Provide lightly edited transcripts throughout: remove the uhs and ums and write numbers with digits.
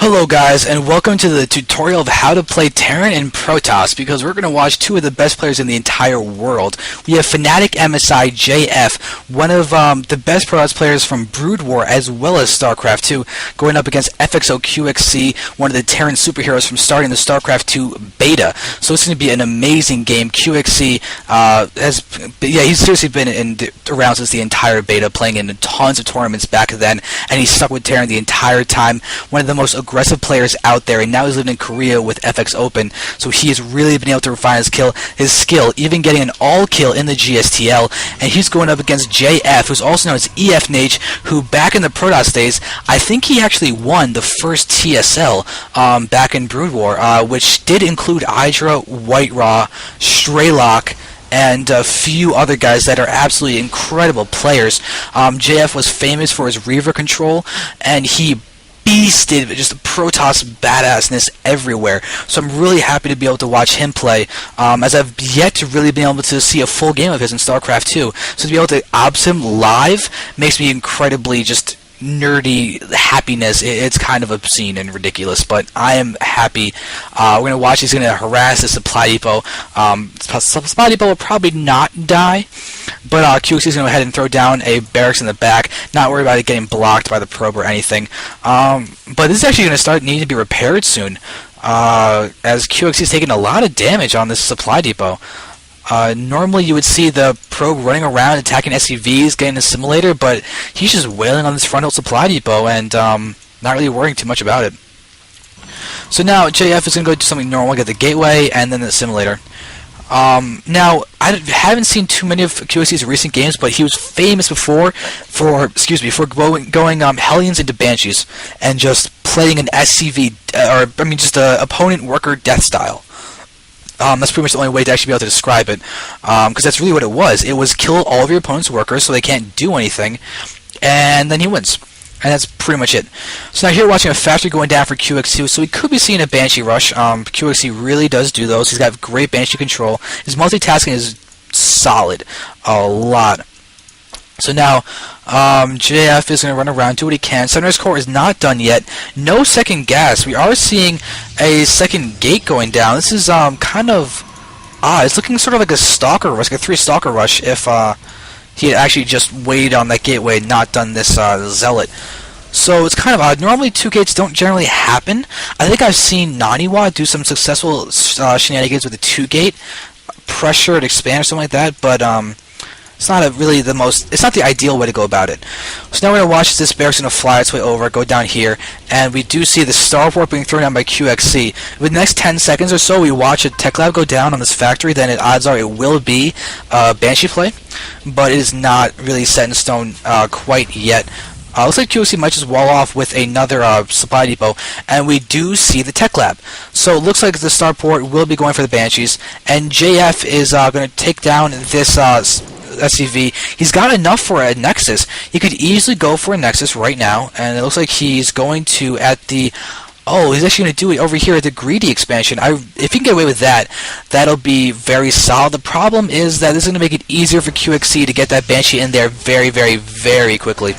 Hello guys, and welcome to the tutorial of how to play Terran and Protoss, because we're going to watch two of the best players in the entire world. We have FnaticMSiJF, one of the best Protoss players from Brood War as well as StarCraft 2, going up against FXOqxc, one of the Terran superheroes from starting the StarCraft 2 beta. So it's going to be an amazing game. QXC he's seriously been around since the entire beta, playing in tons of tournaments back then, and he's stuck with Terran the entire time. One of the most aggressive players out there, and now he's living in Korea with FX Open, so he has really been able to refine his skill, even getting an all kill in the GSTL. And he's going up against JF, who's also known as Fnatic, who back in the Protoss days, I think he actually won the first TSL back in Brood War, which did include Hydra, White Raw, Straylock, and a few other guys that are absolutely incredible players. JF was famous for his Reaver control, and he beasted just Protoss badassness everywhere. So I'm really happy to be able to watch him play, as I've yet to really be able to see a full game of his in StarCraft 2. So to be able to obs him live makes me incredibly just nerdy happiness. It's kind of obscene and ridiculous, but I am happy. We're going to watch. He's going to harass the supply depot. Supply depot will probably not die, but QXC is going to go ahead and throw down a barracks in the back, not worry about it getting blocked by the probe or anything. But this is actually going to start needing to be repaired soon, as QXC is taking a lot of damage on this supply depot. Normally you would see the probe running around attacking SCVs, getting a simulator, but he's just wailing on this frontal supply depot and not really worrying too much about it. So now JF is going to go do something normal, get the gateway and then the simulator. Now, I haven't seen too many of QXC's recent games, but he was famous before for going Hellions into Banshees and just playing an SCV, just a opponent worker death style. That's pretty much the only way to actually be able to describe it, because that's really what it was. It was kill all of your opponent's workers so they can't do anything, and then he wins. And that's pretty much it. So now here we're watching a factory going down for QXC, so we could be seeing a Banshee rush. QXC really does do those. He's got great Banshee control. His multitasking is solid. A lot. So now, JF is going to run around, do what he can. Sunrise Core is not done yet. No second gas. We are seeing a second gate going down. This is kind of odd. It's looking sort of like a Stalker rush, like a 3 Stalker rush, if he had actually just waited on that gateway and not done this Zealot. So it's kind of odd. Normally 2 gates don't generally happen. I think I've seen Naniwa do some successful shenanigans with a 2 gate, pressure and expand or something like that, but it's not it's not the ideal way to go about it. So now we're going to watch this barracks going to fly its way over, go down here, and we do see the starport being thrown down by QXC. Within the next 10 seconds or so, we watch a tech lab go down on this factory, then odds are it will be Banshee play, but it is not really set in stone quite yet. Looks like QXC might just wall off with another supply depot, and we do see the tech lab. So it looks like the starport will be going for the Banshees, and JF is going to take down this SCV. He's got enough for a Nexus. He could easily go for a Nexus right now, and it looks like he's going to he's actually going to do it over here at the Greedy expansion. If he can get away with that, that'll be very solid. The problem is that this is going to make it easier for QXC to get that Banshee in there very, very, very quickly.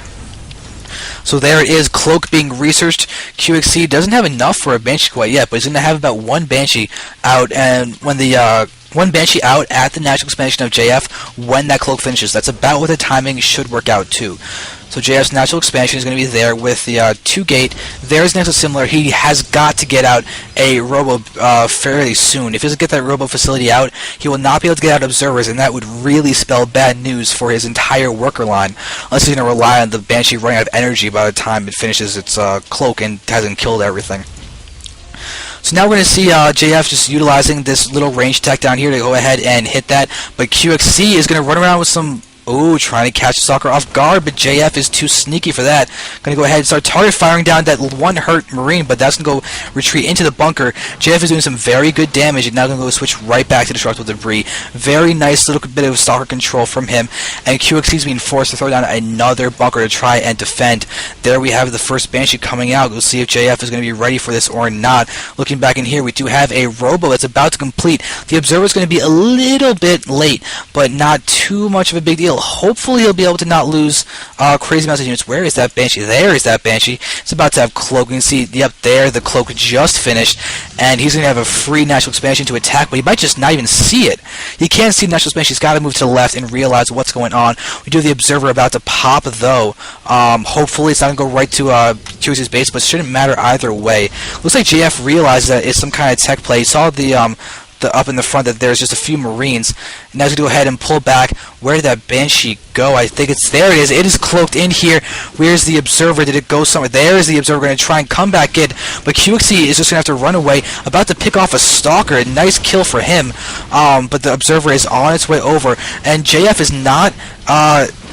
So there it is, Cloak being researched. QXC doesn't have enough for a Banshee quite yet, but he's going to have about 1 Banshee out, and when the 1 Banshee out at the natural expansion of JF when that Cloak finishes. That's about what the timing should work out too. So JF's natural expansion is going to be there with the 2 gate. There's next to similar. He has got to get out a Robo fairly soon. If he doesn't get that Robo facility out, he will not be able to get out observers, and that would really spell bad news for his entire worker line, unless he's going to rely on the Banshee running out of energy by the time it finishes its Cloak and hasn't killed everything. So now we're going to see JF just utilizing this little range tech down here to go ahead and hit that, but QXC is going to run around with some trying to catch Stalker off guard, but JF is too sneaky for that. Going to go ahead and start target firing down that 1 hurt Marine, but that's going to go retreat into the bunker. JF is doing some very good damage, and now going to go switch right back to destructible debris. Very nice little bit of Stalker control from him, and QXC is being forced to throw down another bunker to try and defend. There we have the first Banshee coming out. We'll see if JF is going to be ready for this or not. Looking back in here, we do have a Robo that's about to complete. The Observer is going to be a little bit late, but not too much of a big deal. Hopefully he'll be able to not lose crazy amounts of units. Where is that Banshee? There is that Banshee. It's about to have Cloak. You can see, yep, there, the Cloak just finished, and he's going to have a free Natural Expansion to attack, but he might just not even see it. He can't see the Natural Expansion. He's got to move to the left and realize what's going on. We do have the Observer about to pop, though. Hopefully it's not going to go right to QXC's base, but it shouldn't matter either way. Looks like JF realized that it's some kind of tech play. He saw the up in the front that there's just a few Marines. Now he's going to go ahead and pull back. Where did that Banshee go? I think it's there. It is. It is cloaked in here. Where's the Observer? Did it go somewhere? There is the Observer going to try and come back in, but QXC is just going to have to run away. About to pick off a Stalker. A nice kill for him. But the Observer is on its way over, and JF is not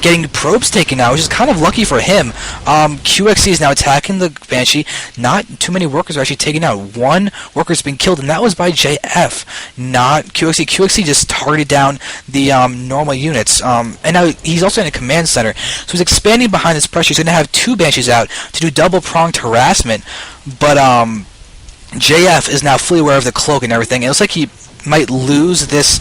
getting probes taken out, which is kind of lucky for him. QXC is now attacking the Banshee. Not too many workers are actually taken out. One worker's been killed, and that was by JF, not QXC. QXC just targeted down the normal units. And now he's also in a command center, so he's expanding behind this pressure. He's going to have two Banshees out to do double-pronged harassment, but JF is now fully aware of the Cloak and everything. It looks like he might lose this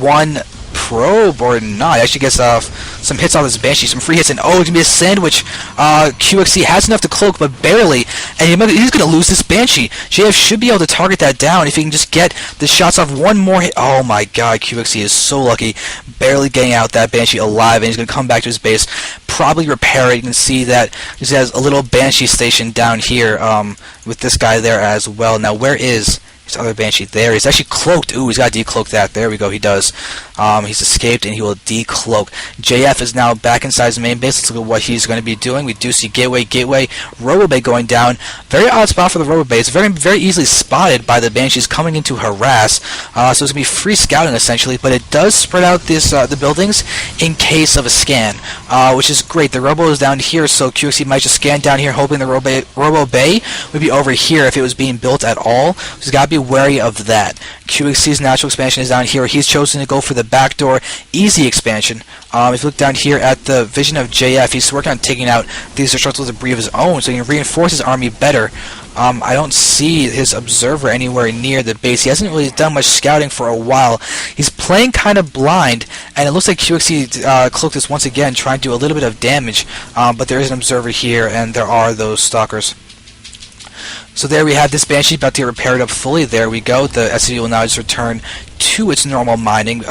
one probe or not. He actually gets some hits on this Banshee, some free hits, and oh, it's going to be a sandwich. QXC has enough to cloak, but barely, and he's going to lose this Banshee. JF should be able to target that down if he can just get the shots off one more hit. Oh my god, QXC is so lucky, barely getting out that Banshee alive, and he's going to come back to his base, probably repair it. You can see that he has a little Banshee station down here with this guy there as well. Now, where is his other Banshee? There. He's actually cloaked. Ooh, he's got to decloak that. There we go. He does. He's escaped, and he will decloak. JF is now back inside his main base. Let's look at what he's going to be doing. We do see Gateway, Robobay going down. Very odd spot for the Robobay. It's very easily spotted by the Banshees coming in to harass. So it's going to be free scouting, essentially, but it does spread out this the buildings in case of a scan, which is great. The Robo is down here, so QXC might just scan down here, hoping the Robobay would be over here if it was being built at all. So he's got to be wary of that. QXC's natural expansion is down here. He's chosen to go for the backdoor easy expansion. If you look down here at the vision of JF, he's working on taking out these destructible debris of his own so he can reinforce his army better. I don't see his Observer anywhere near the base. He hasn't really done much scouting for a while. He's playing kind of blind, and it looks like QXC cloaked this once again, trying to do a little bit of damage, but there is an Observer here, and there are those Stalkers. So there we have this Banshee about to get repaired up fully. There we go. The SCV will now just return to its normal mining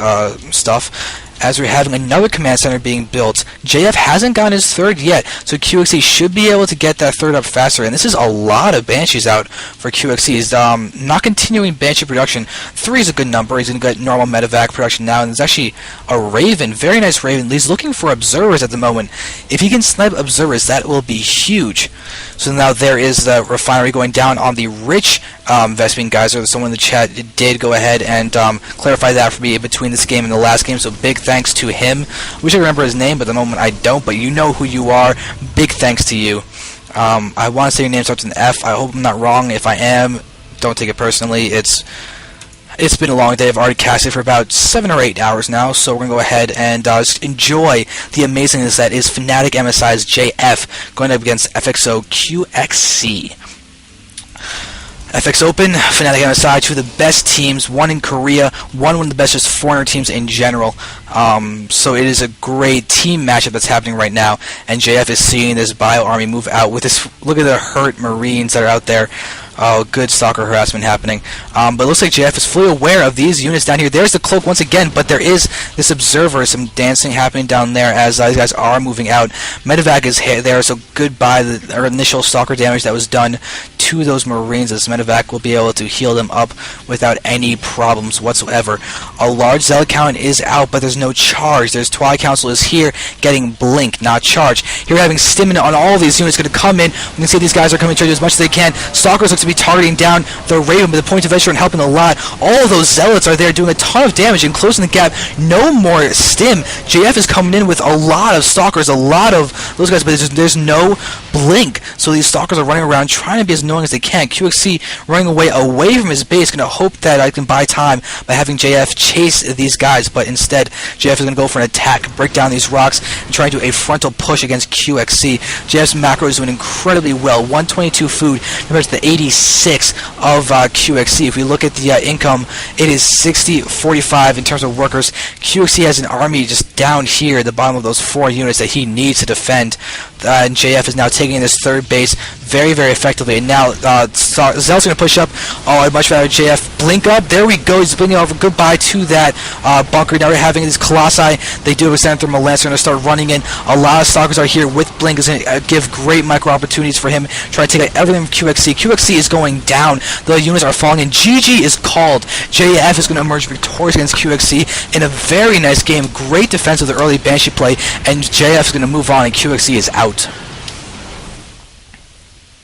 stuff. As we're having another command center being built, JF hasn't gotten his third yet, so QXC should be able to get that third up faster. And this is a lot of Banshees out for QXC. He's not continuing Banshee production. 3 is a good number. He's going to get normal medevac production now, and there's actually a Raven, very nice Raven. He's looking for Observers at the moment. If he can snipe Observers, that will be huge. So now there is the refinery going down on the rich Vespene Geyser. Someone in the chat did go ahead and clarify that for me between this game and the last game, so big thanks to him. I wish I remember his name, but at the moment I don't, but you know who you are. Big thanks to you. I want to say your name starts with an F. I hope I'm not wrong. If I am, don't take it personally. It's been a long day. I've already casted for about 7 or 8 hours now, so we're going to go ahead and just enjoy the amazingness that is FnaticMSiJF going up against FXOqxc. FX Open, FnaticMSi, two of the best teams, one in Korea, one of the best just foreigner teams in general. So it is a great team matchup that's happening right now, and JF is seeing this bio army move out with this. Look at the hurt Marines that are out there. Oh, good Stalker harassment happening. But it looks like JF is fully aware of these units down here. There's the cloak once again, but there is this Observer, some dancing happening down there as these guys are moving out. Medevac is there, so goodbye the initial Stalker damage that was done to those Marines. This Medevac will be able to heal them up without any problems whatsoever. A large Zealot count is out, but there's no charge. There's Twilight Council is here getting blink, not charge. Here we're having stamina on all these units going to come in. We can see these guys are coming to charge as much as they can. Stalkers looks to be targeting down the Raven, but the point of venture and helping a lot. All of those Zealots are there doing a ton of damage and closing the gap. No more stim. JF is coming in with a lot of Stalkers, a lot of those guys, but there's no blink. So these Stalkers are running around trying to be as annoying long as they can. QXC running away from his base, going to hope that I can buy time by having JF chase these guys, but instead JF is going to go for an attack, break down these rocks, and try to do a frontal push against QXC. JF's macro is doing incredibly well, 122 food compared to the 86 of QXC. If we look at the income, it is 60-45 in terms of workers. QXC has an army just down here at the bottom of those 4 units that he needs to defend, and JF is now taking this third base very, very effectively. And now Zell's going to push up. Oh, I'd much rather JF blink up. There we go. He's blinking over. Goodbye to that bunker. Now we're having these Colossi. They do extend thermal lance. They're going to start running in. A lot of stalkers are here with blink. Is going to give great micro opportunities for him. Try to take out everything from QXC. QXC is going down. The units are falling in. GG is called. JF is going to emerge victorious against QXC in a very nice game. Great defense of the early Banshee play, and JF is going to move on, and QXC is out.